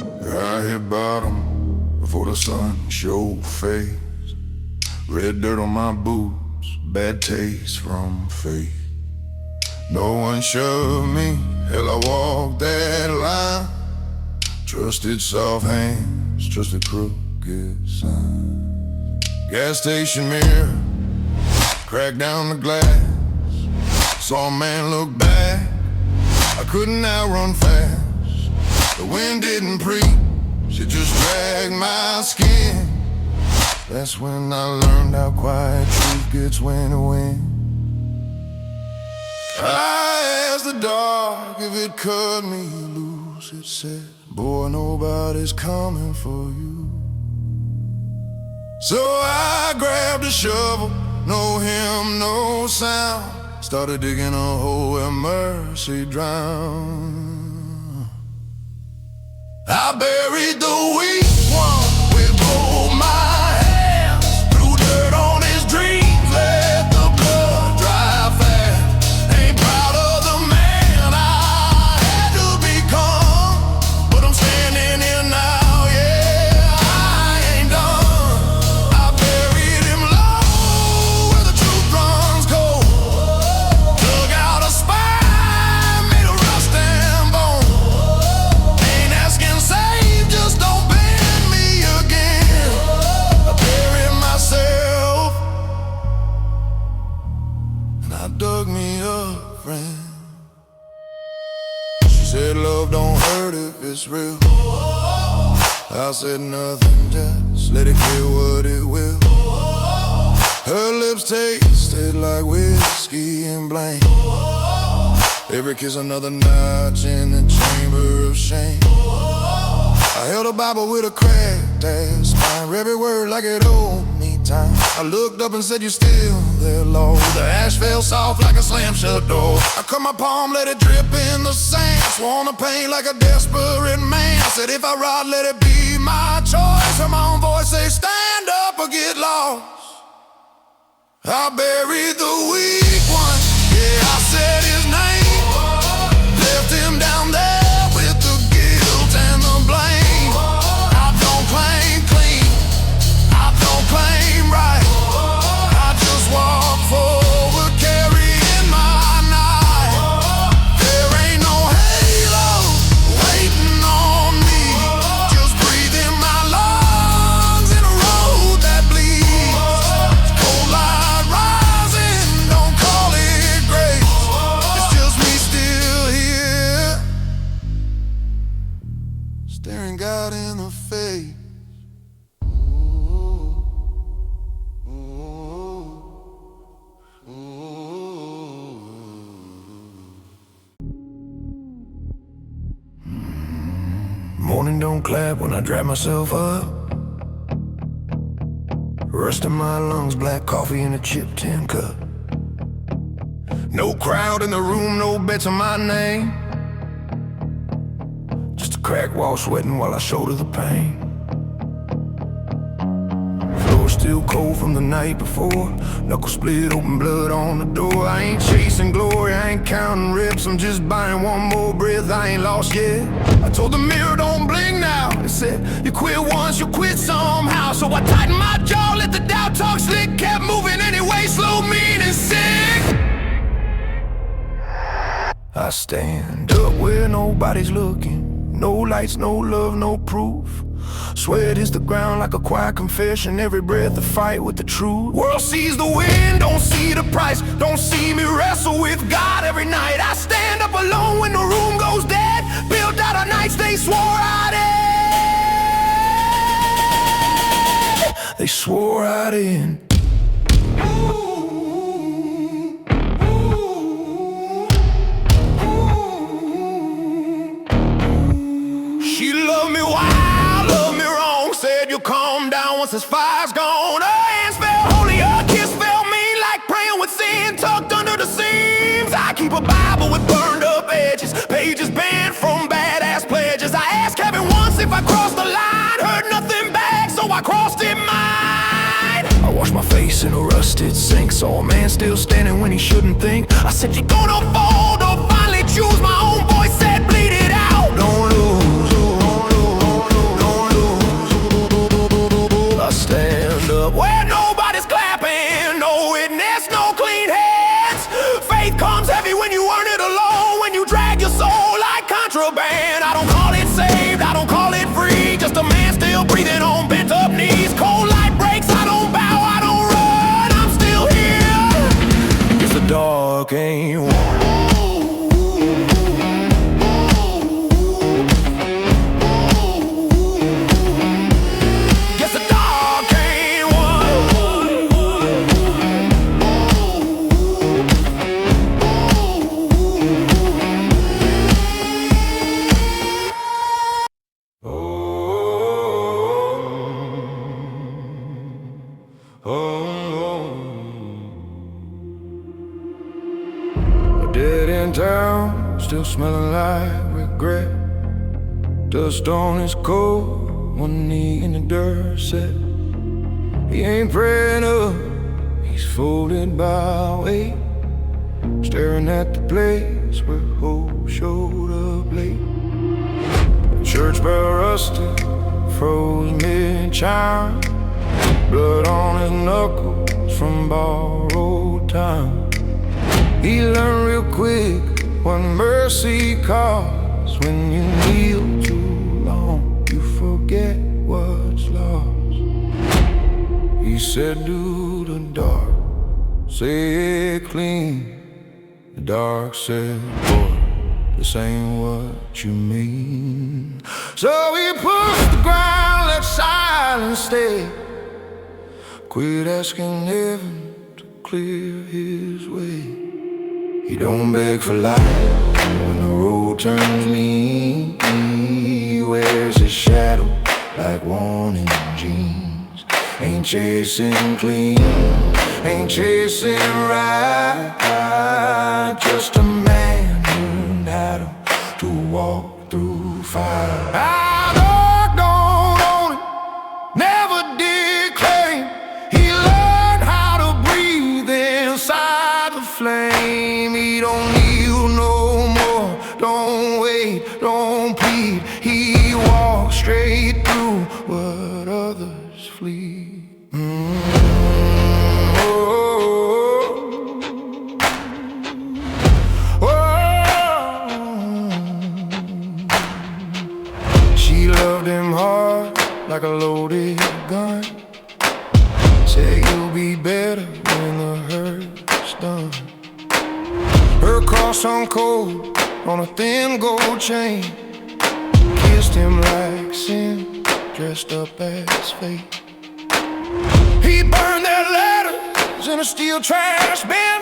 I hit bottom before the sun showed face. Red dirt on my boots, bad taste from faith. No one shoved me, hell I walked that line. Trusted soft hands, trusted crooked signs. Gas station mirror, cracked down the glass. Saw a man look back, I couldn't outrun fast. The wind didn't preach, it just dragged my skin. That's when I learned how quiet truth gets when it wins. I asked the dark if it cut me loose. It said, boy, nobody's coming for you. So I grabbed a shovel, no hymn, no sound. Started digging a hole where mercy drowned. I buried the weak one with both my hands. Threw dirt on his dreams, let the blood dry fast. Ain't proud of the man I had to become, but I'm standing here now, yeah, I ain't done. I buried him low where the truth runs cold. Dug out a spine made of rust and bone. Ain't asking save, just don't bend me again. I buried myself and I dug me a friend. She said love don't hurt if it's real. I said nothing, just let it get what it will. Her lips tasted like whiskey and blame. Every kiss another notch in the chamber of shame. I held a Bible with a cracked ass spine, read every word like it owed me time. I looked up and said, you still there, Lord. The ash fell soft like a slam shut door. I cut my palm, let it drip in the sand. Swore on the pain like a desperate man. I said, if I rot, let it be my choice. Heard my own voice say, stand up or get lost. I buried the weak one, yeah, I said his name. Left him down there with the guilt and the blame. I don't claim clean, I don't claim right. I just walk forward carrying my knife. There ain't no halo waiting on me. Just breathe in my lungs in a road that bleeds. Cold light rising, don't call it grace. It's just me still here, staring God in the face. Morning don't clap when I drag myself up. Rust in my lungs, black coffee in a chipped tin cup. No crowd in the room, no bets on my name. Just a cracked wall sweating while I shoulder the pain. Floor still cold from the night before. Knuckles split, open blood on the door. I ain't chasing glory, I ain't counting rips. I'm just buying one more breath, I ain't lost yet. I told the mirror don't blink now. It said, you quit once, you quit somehow. So I tightened my jaw, let the doubt talk slick. Kept moving anyway, slow, mean and sick. I stand up where nobody's looking. No lights, no love, no proof. Sweat hits the ground like a quiet confession. Every breath a fight with the truth. World sees the wind, don't see the price. Don't see me wrestle with God every night. I stand up alone when the room goes dead. Built out of nights they swore I'd end. They swore I'd end. She loved me wild, loved me wrong. Said you'll calm down once this fire's gone. Her hands felt holy, her kiss felt mean, like praying with sin tucked under the seams. I keep a Bible with burned up edges, pages banned from badass pledges. I asked heaven once if I crossed the line, heard nothing back, so I crossed it mine. I washed my face in a rusted sink, saw a man still standing when he shouldn't think. I said, you're gonna fall, don't finally choose. My own voice said, bleed it out. Don't lose. I don't call it saved, I don't call it free. Just a man still breathing on bent up knees. Cold light breaks, I don't bow, I don't run, I'm still here. Guess the dark ain't won. Dead in town, still smelling like regret. Dust on his coat, one knee in the dirt set. He ain't praying up, he's folded by weight, staring at the place where hope showed up late. The church bell rusted, froze mid-chime, blood on his knuckles from borrowed time. He learned real quick what mercy costs. When you kneel too long, you forget what's lost. He said to the dark, say it clean. The dark said, boy, this ain't what you mean. So he pushed the ground, let silence stay. Quit asking heaven to clear his way. He don't beg for life when the road turns mean. He wears his shadow like worn jeans. Ain't chasing clean, ain't chasing right. Just a man learned how to walk through fire. Our dog don't own it, never did claim. He learned how to breathe inside the flame. He don't kneel no more, don't wait, don't plead. He walks straight through what others flee. She loved him hard like a loaded gun. Said you'll be better when the hurt's done. Her cross hung cold on a thin gold chain. Kissed him like sin, dressed up as fate. He burned their letters in a steel trash bin.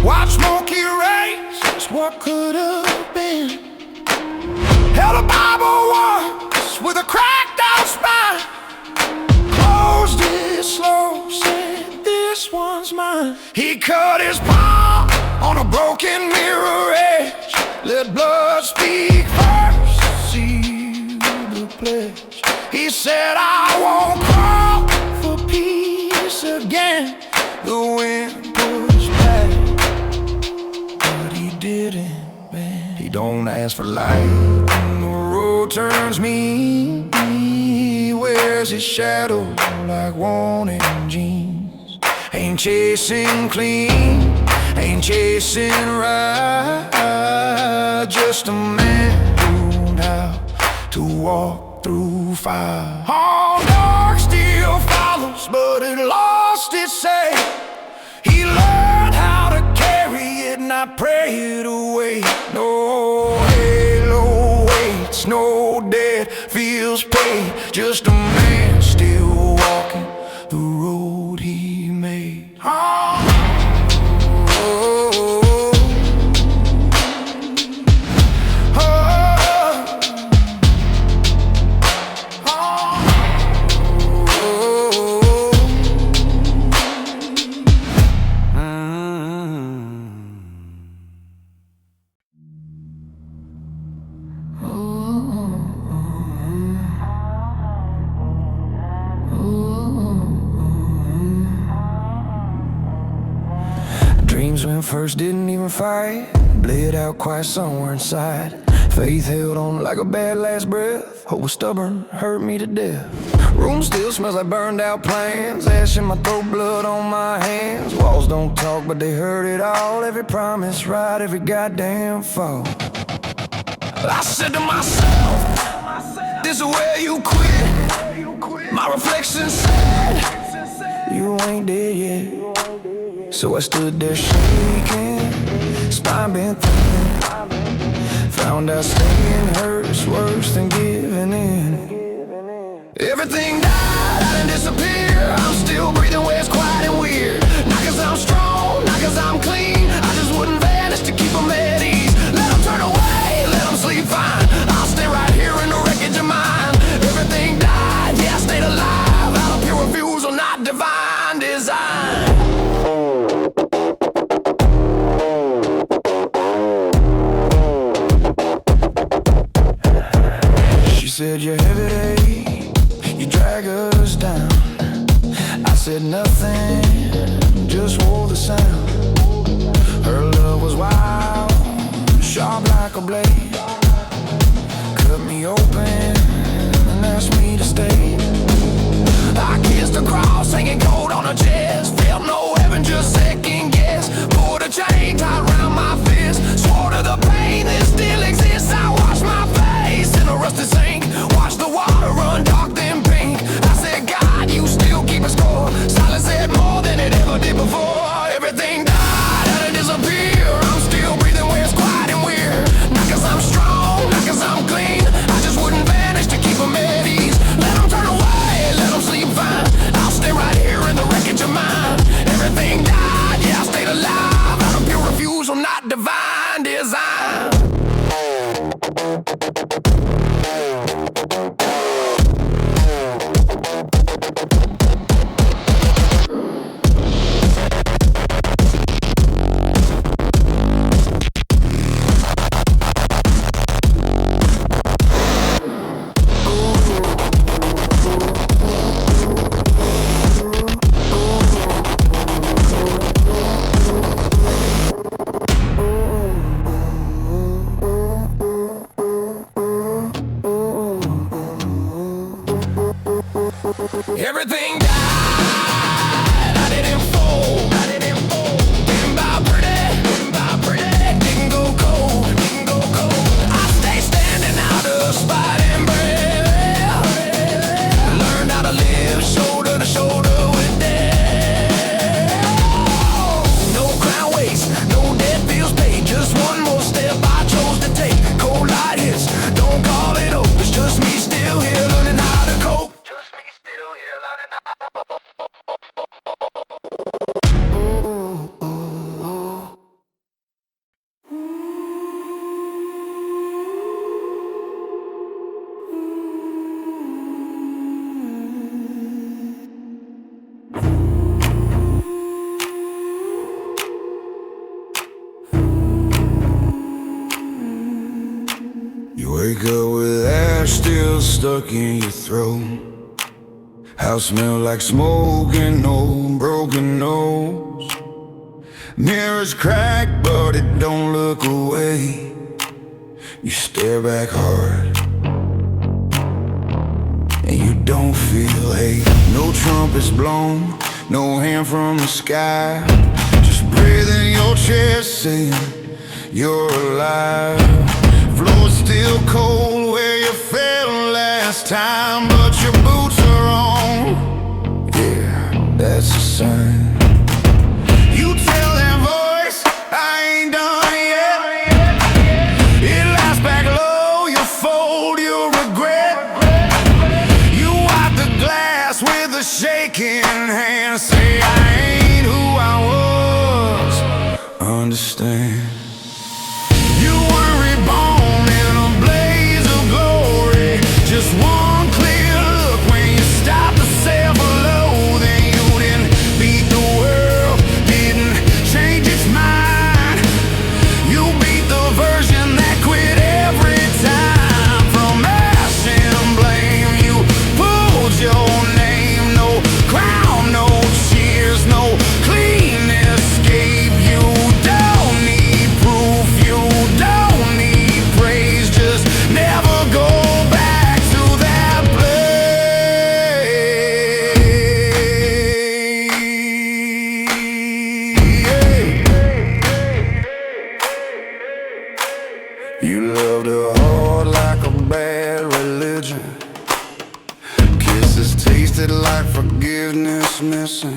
Watched smoke erase just what could have been. Held a Bible once with a cracked out spine. Closed it slow, said this one's mine. He cut his palm on a broken mirror edge. Let blood speak first, seal the pledge. He said I won't crawl for peace again. The wind pushed back, but he didn't bend. He don't ask for light when the road turns mean. He wears his shadow like worn jeans. Ain't chasing clean, ain't chasing right. Just a man who learned how to walk through fire. All dark still follows, but it lost its say. He learned how to carry it, not pray it away. No halo waits, no debt feels paid. Just a man still walking the road he made. Dreams when first didn't even fight, bled out quiet somewhere inside. Faith held on like a bad last breath. Hope was stubborn, hurt me to death. Room still smells like burned out plans. Ash in my throat, blood on my hands. Walls don't talk, but they heard it all. Every promise right, every goddamn fall. I said to myself, this is where you quit. My reflection said, you ain't dead yet. So I stood there shaking, spine bent thin. Found out staying hurts worse than giving in. Everything died, I didn't disappear. I'm still breathing where it's quiet and weird. Not cause I'm strong, not cause I'm clean. I just wouldn't vanish to keep them at ease. Let them turn away, let them sleep fine. I'll stay right here in the wreckage of mine. Everything died, yeah, I stayed alive. Out of pure refusal, not divine design. She said, you're heavy day, you drag us down. I said nothing, just wore the sound. Her love was wild, sharp like a blade. Cut me open and asked me to stay. I kissed the cross hanging cold on her chest. Felt no heaven, just second guess. Pulled a chain tied around my fist. Swore to the pain that still exists. I washed my face in a rusted sink. Watched the water run dark then pink. I said, God, you still keep a score. Silence said more than it ever did before. Everything died, had to disappear. I'm still breathing where it's quiet and weird. Not cause I'm strong, not cause I'm clean. I just wouldn't vanish to keep them at ease. Let them turn away, let them sleep fine. I'll stay right here in the wreckage of mine. Everything died, yeah, I stayed alive. Out of pure refusal, not divine design. Everything died, I didn't fold, I didn't fold. Didn't buy pretty, didn't go cold, didn't go cold. I stayed standing out of spite and brave. Learned how to live shoulder to shoulder with death. No crown waste, no debt bills paid. Just one more step I chose to take. Cold light hits, don't call it hope. It's just me still here learning how to cope. You wake up with ash still stuck in your throat. House smell like smoke and no broken nose. Mirrors crack but it don't look away. You stare back hard and you don't feel hate. No trumpets blown, no hand from the sky. Just breathing your chest saying you're alive. Floor's still cold where you fell last time, but your boots are on. Yeah, that's a sign. You tell that voice I ain't done yet. It lies back low, you fold, you regret. You wipe the glass with a shaking hand. Say I ain't who I was. Understand. You were reborn in a blaze of glory. Just one clear forgiveness missing.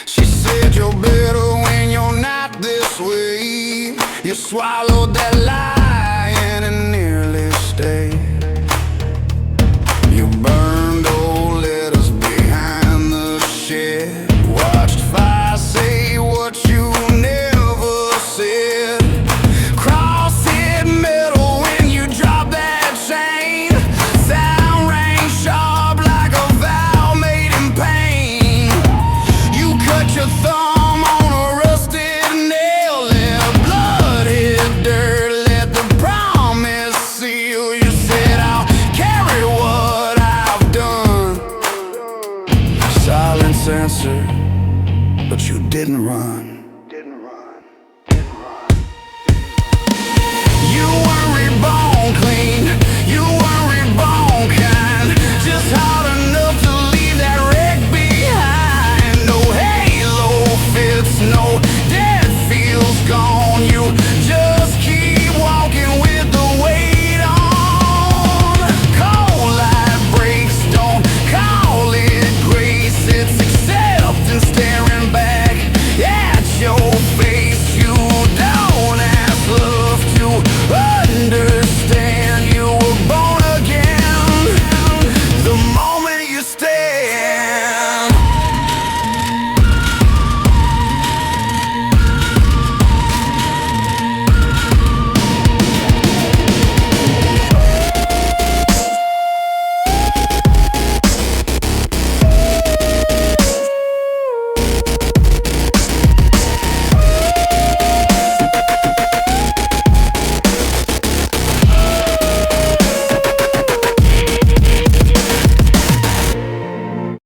She said you're better when you're not this way. You swallowed that lie and it nearly stayed. You burned old letters behind the shed, watched fire say what you never said. Cross-head metal when you drop that chain. Sound rang sharp like a vow made in pain. You cut your thumb on a rusted nail, let blood hit dirt, let the promise seal. You said I'll carry what I've done. Silence answered, but you didn't run.